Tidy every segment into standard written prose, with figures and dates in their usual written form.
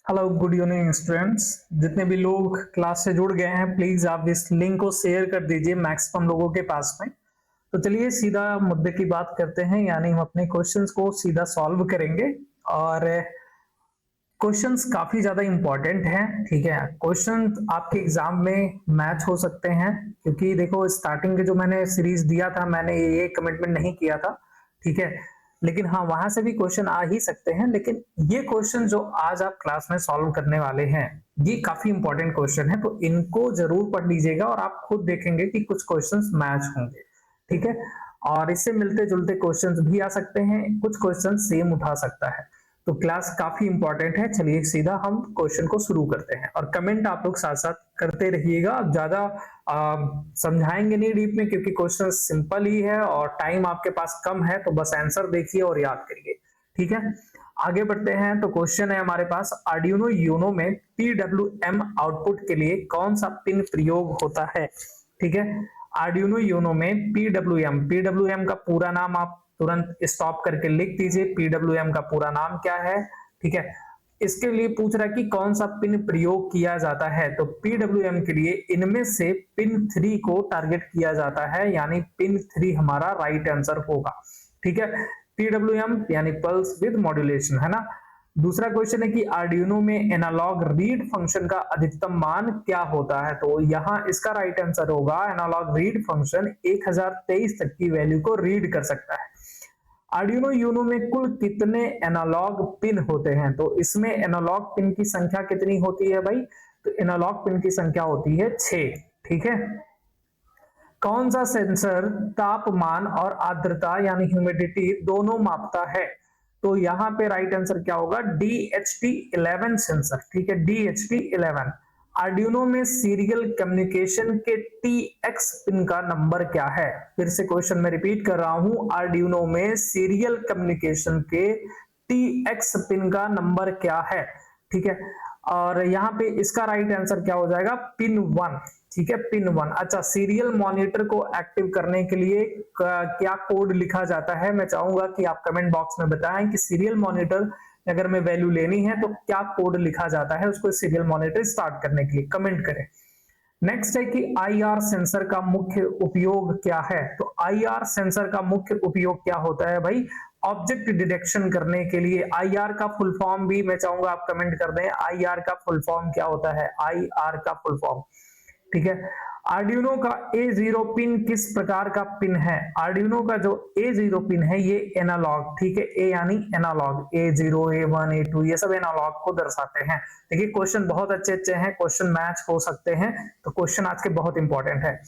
Hello good evening students. जितने भी लोग क्लास से जुड़ गए हैं प्लीज आप इस लिंक को शेयर कर दीजिए मैक्सिमम लोगों के पास में। तो चलिए सीधा मुद्दे की बात करते हैं, यानी हम अपने क्वेश्चंस को सीधा सॉल्व करेंगे। और क्वेश्चंस काफी ज्यादा इंपॉर्टेंट हैं, ठीक है। क्वेश्चन आपके एग्जाम में मैच हो सकते हैं, क्योंकि देखो स्टार्टिंग के जो मैंने सीरीज दिया था मैंने ये कमिटमेंट नहीं किया था, ठीक है। लेकिन हाँ, वहां से भी क्वेश्चन आ ही सकते हैं, लेकिन ये क्वेश्चन जो आज आप क्लास में सॉल्व करने वाले हैं ये काफी इंपॉर्टेंट क्वेश्चन है, तो इनको जरूर पढ़ लीजिएगा और आप खुद देखेंगे कि कुछ क्वेश्चंस मैच होंगे, ठीक है। और इससे मिलते जुलते क्वेश्चंस भी आ सकते हैं, कुछ क्वेश्चन सेम उठा सकता है। तो क्लास काफी इंपॉर्टेंट है। चलिए सीधा हम क्वेश्चन को शुरू करते हैं और कमेंट आप लोग साथ साथ करते रहिएगा। ज्यादा समझाएंगे नहीं डीप में, क्योंकि क्वेश्चन सिंपल ही है और टाइम आपके पास कम है, तो बस आंसर देखिए और याद करिए, ठीक है। आगे बढ़ते हैं। तो क्वेश्चन है हमारे पास, आर्डिनो यूनो में पीडब्ल्यूएम आउटपुट के लिए कौन सा पिन प्रयोग होता है, ठीक है। आर्डिनो यूनो में पीडब्ल्यूएम का पूरा नाम आप तुरंत स्टॉप करके लिख दीजिए, पीडब्ल्यूएम का पूरा नाम क्या है, ठीक है। इसके लिए पूछ रहा है कि कौन सा पिन प्रयोग किया जाता है, तो पीडब्ल्यूएम के लिए इनमें से पिन 3 को टारगेट किया जाता है, यानी पिन 3 हमारा राइट आंसर होगा, ठीक है। पीडब्ल्यूएम यानी पल्स विद मॉड्यूलेशन, है ना। दूसरा क्वेश्चन है कि आर्डिनो में एनालॉग रीड फंक्शन का अधिकतम मान क्या होता है, तो यहां इसका राइट आंसर होगा एनालॉग रीड फंक्शन 1023 तक की वैल्यू को रीड कर सकता है। आर्डिनो यूनो में कुल कितने एनालॉग पिन होते हैं, तो इसमें एनालॉग पिन की संख्या कितनी होती है भाई, तो एनालॉग पिन की संख्या होती है 6, ठीक है। कौन सा सेंसर तापमान और आर्द्रता यानी ह्यूमिडिटी दोनों मापता है, तो यहां पे राइट आंसर क्या होगा, DHT11 सेंसर, ठीक है, DHT11। आर्डिनो में सीरियल कम्युनिकेशन के TX पिन का नंबर क्या है, फिर से क्वेश्चन में रिपीट कर रहा हूं, आर्डिनो में सीरियल कम्युनिकेशन के TX पिन का नंबर क्या है, ठीक है। और यहाँ पे इसका राइट आंसर क्या हो जाएगा, पिन 1, ठीक है, पिन 1। अच्छा, सीरियल मॉनिटर को एक्टिव करने के लिए क्या कोड लिखा जाता है, मैं चाहूंगा कि आप कमेंट बॉक्स में बताएं कि सीरियल मॉनिटर अगर मैं वैल्यू लेनी है तो क्या कोड लिखा जाता है उसको सीरियल मॉनिटर स्टार्ट करने के लिए, कमेंट करें। नेक्स्ट है कि आईआर सेंसर का मुख्य उपयोग क्या है, तो आईआर सेंसर का मुख्य उपयोग क्या होता है भाई, ऑब्जेक्ट डिटेक्शन करने के लिए। आईआर का फुल फॉर्म भी मैं चाहूंगा आप कमेंट कर दें, आईआर का फुल फॉर्म क्या होता है, आईआर का फुल फॉर्म, ठीक है। आर्डिनो का A0 पिन किस प्रकार का पिन है, आर्डिनो का जो A0 पिन है ये एनालॉग, ठीक है, ए यानी एनालॉग, A0 A1 A2 ये सब एनालॉग को दर्शाते हैं। देखिए क्वेश्चन बहुत अच्छे अच्छे हैं, क्वेश्चन मैच हो सकते हैं, तो क्वेश्चन आज के बहुत इंपॉर्टेंट है।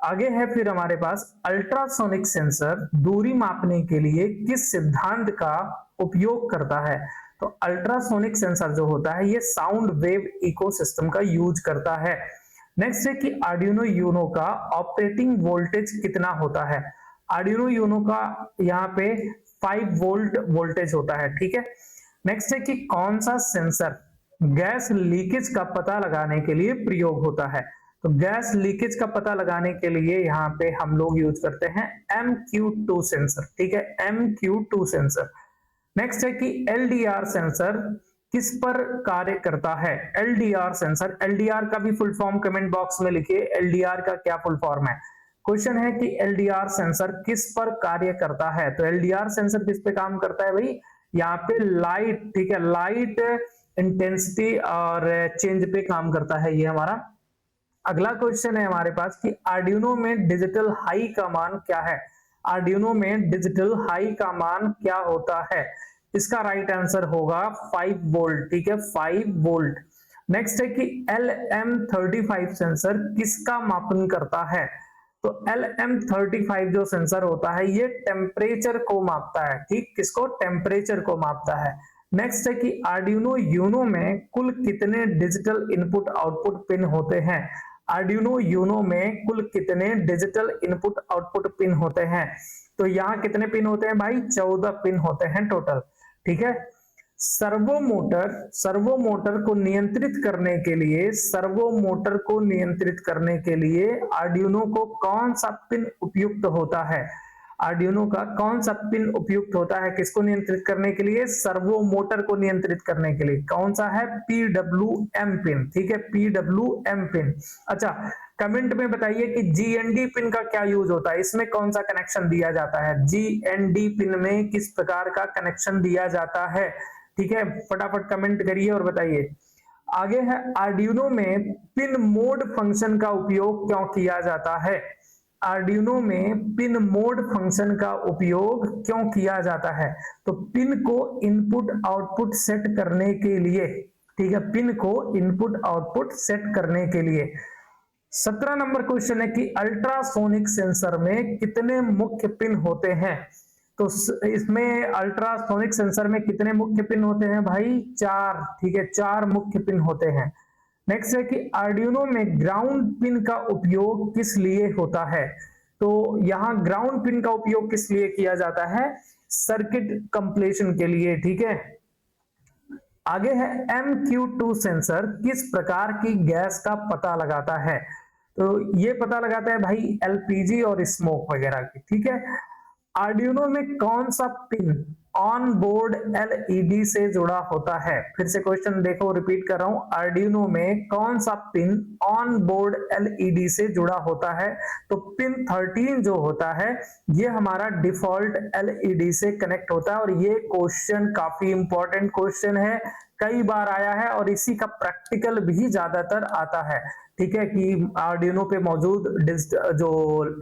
आगे है फिर हमारे पास, अल्ट्रासोनिक सेंसर दूरी मापने के लिए किस सिद्धांत का उपयोग करता है, तो अल्ट्रासोनिक सेंसर जो होता है ये साउंड वेव इकोसिस्टम का यूज करता है। नेक्स्ट है कि आर्डिनो यूनो का ऑपरेटिंग वोल्टेज कितना होता है, आर्डिनो यूनो का यहाँ पे 5 वोल्ट वोल्टेज होता है, ठीक है। नेक्स्ट है कि कौन सा सेंसर गैस लीकेज का पता लगाने के लिए प्रयोग होता है, तो गैस लीकेज का पता लगाने के लिए यहाँ पे हम लोग यूज करते हैं MQ2 सेंसर, ठीक है, MQ2 सेंसर। नेक्स्ट है कि एलडीआर सेंसर किस पर कार्य करता है, एलडीआर सेंसर, एलडीआर का भी फुल फॉर्म कमेंट बॉक्स में लिखिए, एलडीआर का क्या फुल फॉर्म है। क्वेश्चन है कि एलडीआर सेंसर किस पर कार्य करता है, तो एलडीआर सेंसर किस पे काम करता है भाई, यहाँ पे लाइट, ठीक है, लाइट इंटेंसिटी और चेंज पे काम करता है ये हमारा। अगला क्वेश्चन है हमारे पास कि आर्डिनो में डिजिटल हाई का मान क्या है, आर्डिनो में डिजिटल हाई का मान क्या होता है, इसका राइट आंसर होगा 5 वोल्ट, ठीक है, 5 वोल्ट। नेक्स्ट है कि LM35 सेंसर किसका मापन करता है, तो LM35 जो सेंसर होता है ये टेम्परेचर को मापता है, ठीक, किसको, टेम्परेचर को मापता है। नेक्स्ट है कि आर्डिनो यूनो में कुल कितने डिजिटल इनपुट आउटपुट पिन होते हैं, आर्डिनो यूनो में कुल कितने डिजिटल इनपुट आउटपुट पिन होते हैं, तो यहाँ कितने पिन होते हैं भाई, 14 पिन होते हैं टोटल, ठीक है। सर्वो मोटर को नियंत्रित करने के लिए, सर्वो मोटर को नियंत्रित करने के लिए आर्डिनो को कौन सा पिन उपयुक्त होता है, आर्डिनो का कौन सा पिन उपयुक्त होता है किसको नियंत्रित करने के लिए? सर्वो मोटर को नियंत्रित करने के लिए। कौन सा है? PWM pin. ठीक है, PWM पिन। अच्छा, कमेंट में बताइए कि GND पिन का क्या यूज होता है, इसमें कौन सा कनेक्शन दिया जाता है? GND पिन में किस प्रकार का कनेक्शन दिया जाता है? ठीक है, फटाफट कमेंट करिए और बताइए। आगे है, आर्डिनो में पिन मोड फंक्शन का उपयोग क्यों किया जाता है? आर्डिनो में पिन मोड फंक्शन का उपयोग क्यों किया जाता है? तो पिन को इनपुट आउटपुट सेट करने के लिए। ठीक है, पिन को इनपुट आउटपुट सेट करने के लिए। 17 नंबर क्वेश्चन है कि अल्ट्रासोनिक सेंसर में कितने मुख्य पिन होते हैं? तो इसमें अल्ट्रासोनिक सेंसर में कितने मुख्य पिन होते हैं भाई? 4। ठीक है, 4 मुख्य पिन होते हैं। नेक्स्ट है कि आर्डिनो में ग्राउंड पिन का उपयोग किस लिए होता है? तो यहां ग्राउंड पिन का उपयोग किस लिए किया जाता है? सर्किट कंप्लीशन के लिए। ठीक है, आगे है, MQ2 सेंसर किस प्रकार की गैस का पता लगाता है? तो ये पता लगाता है भाई LPG और स्मोक वगैरह की। ठीक है, आर्डिनो में कौन सा पिन ऑन बोर्ड LED से जुड़ा होता है? फिर से क्वेश्चन देखो, रिपीट कर रहा हूं, आर्डिनो में कौन सा पिन ऑन बोर्ड LED से जुड़ा होता है? तो पिन 13 जो होता है ये हमारा डिफॉल्ट LED से कनेक्ट होता है। और ये क्वेश्चन काफी इंपॉर्टेंट क्वेश्चन है, कई बार आया है और इसी का प्रैक्टिकल भी ज्यादातर आता है। ठीक है, कि आर्डिनो पे मौजूद जो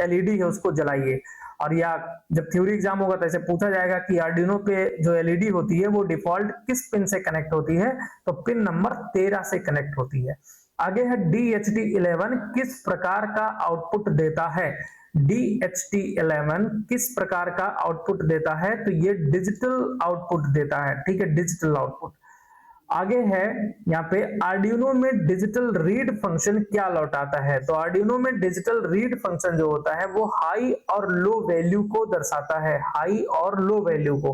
LED है उसको जलाइए। और या जब थ्योरी एग्जाम होगा तो ऐसे पूछा जाएगा कि आर्डिनो पे जो LED होती है वो डिफॉल्ट किस पिन से कनेक्ट होती है? तो पिन नंबर 13 से कनेक्ट होती है। आगे है, DHT11 किस प्रकार का आउटपुट देता है? DHT11 किस प्रकार का आउटपुट देता है? तो ये डिजिटल आउटपुट देता है। ठीक है, डिजिटल आउटपुट। आगे है यहाँ पे, आर्डिनो में डिजिटल रीड फंक्शन क्या लौटाता है? तो आर्डिनो में डिजिटल रीड फंक्शन जो होता है वो हाई और लो वैल्यू को दर्शाता है, हाई और लो वैल्यू को।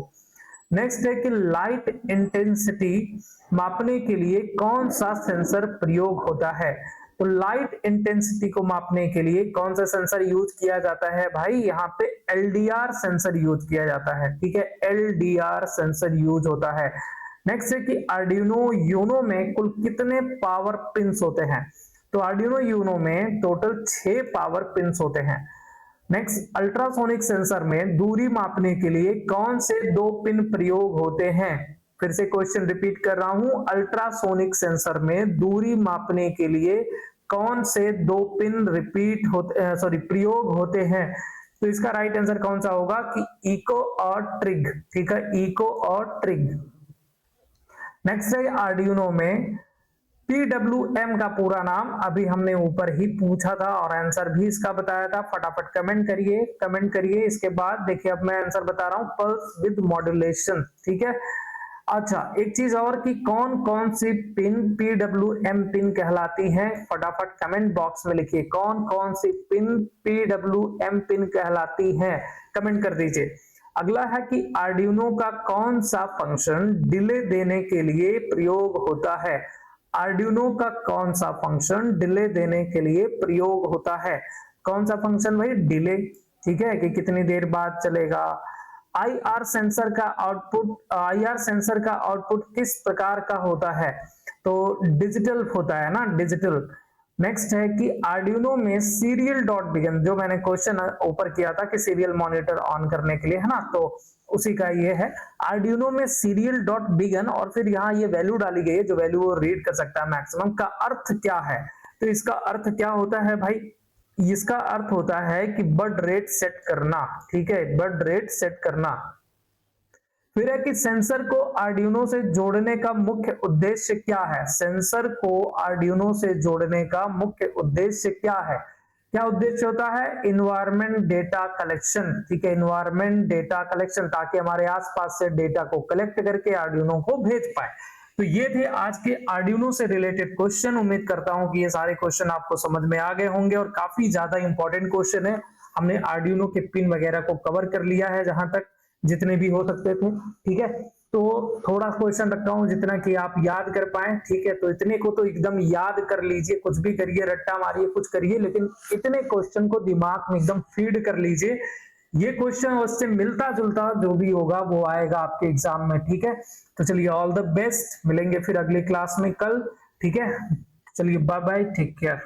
नेक्स्ट है कि लाइट इंटेंसिटी मापने के लिए कौन सा सेंसर प्रयोग होता है? तो लाइट इंटेंसिटी को मापने के लिए कौन सा सेंसर यूज किया जाता है भाई? यहाँ पे LDR सेंसर यूज किया जाता है। ठीक है, LDR सेंसर यूज होता है। नेक्स्ट है कि आर्डिनो यूनो में कुल कितने पावर पिंस होते हैं? तो आर्डिनो यूनो में टोटल 6 पावर पिंस होते हैं। नेक्स्ट, अल्ट्रासोनिक सेंसर में दूरी मापने के लिए कौन से 2 पिन प्रयोग होते हैं? फिर से क्वेश्चन रिपीट कर रहा हूं, अल्ट्रासोनिक सेंसर में दूरी मापने के लिए कौन से 2 पिन प्रयोग होते हैं? तो इसका राइट आंसर कौन सा होगा कि इको और ट्रिग। ठीक है, इको और ट्रिग। नेक्स्ट है, आर्डिनो में PWM का पूरा नाम अभी हमने ऊपर ही पूछा था और आंसर भी इसका बताया था। फटाफट कमेंट करिए, कमेंट करिए। इसके बाद देखिए, अब मैं आंसर बता रहा हूं, पल्स विद मॉड्यूलेशन। ठीक है, अच्छा एक चीज और कि कौन कौन सी पिन PWM पिन कहलाती हैं? फटाफट कमेंट बॉक्स में लिखिए, कौन कौन सी पिन PWM पिन कहलाती हैं, कमेंट कर दीजिए। अगला है कि आर्डिनो का कौन सा फंक्शन डिले देने के लिए प्रयोग होता है? आर्डिनो का कौन सा फंक्शन डिले देने के लिए प्रयोग होता है? कौन सा फंक्शन भाई? डिले। ठीक है, कि कितनी देर बाद चलेगा। IR सेंसर का आउटपुट किस प्रकार का होता है? तो डिजिटल होता है ना, डिजिटल। नेक्स्ट है कि आर्डिनो में सीरियल डॉट बिगिन, जो मैंने क्वेश्चन ऊपर किया था कि सीरियल मॉनिटर ऑन करने के लिए, है ना, तो उसी का ये है। आर्डिनो में सीरियल डॉट बिगिन और फिर यहाँ ये वैल्यू डाली गई है, जो वैल्यू वो रीड कर सकता है मैक्सिमम, का अर्थ क्या है? तो इसका अर्थ क्या होता है भाई? इसका अर्थ होता है कि बर्ड रेट सेट करना। ठीक है, बर्ड रेट सेट करना। फिर है कि सेंसर को आर्डिनो से जोड़ने का मुख्य उद्देश्य क्या है? सेंसर को आर्डिनो से जोड़ने का मुख्य उद्देश्य क्या है? क्या उद्देश्य होता है? Environment data collection. ठीक है, इन्वायरमेंट डेटा कलेक्शन, ताकि हमारे आसपास से डेटा को कलेक्ट करके आर्डिनो को भेज पाए। तो ये थे आज के आर्डिनो से रिलेटेड क्वेश्चन। उम्मीद करता हूं कि ये सारे क्वेश्चन आपको समझ में आ गए होंगे और काफी ज्यादा इंपॉर्टेंट क्वेश्चन है। हमने आर्डिनो के पिन वगैरह को कवर कर लिया है जहां तक जितने भी हो सकते थे। ठीक है, तो थोड़ा क्वेश्चन रखा हूं जितना कि आप याद कर पाए। ठीक है, तो इतने को तो एकदम याद कर लीजिए, कुछ भी करिए, रट्टा मारिए, कुछ करिए, लेकिन इतने क्वेश्चन को दिमाग में एकदम फीड कर लीजिए। ये क्वेश्चन उससे मिलता जुलता जो भी होगा वो आएगा आपके एग्जाम में, ठीक है। तो चलिए ऑल द बेस्ट, मिलेंगे फिर अगली क्लास में कल, ठीक है। चलिए बाय बाय, टेक केयर।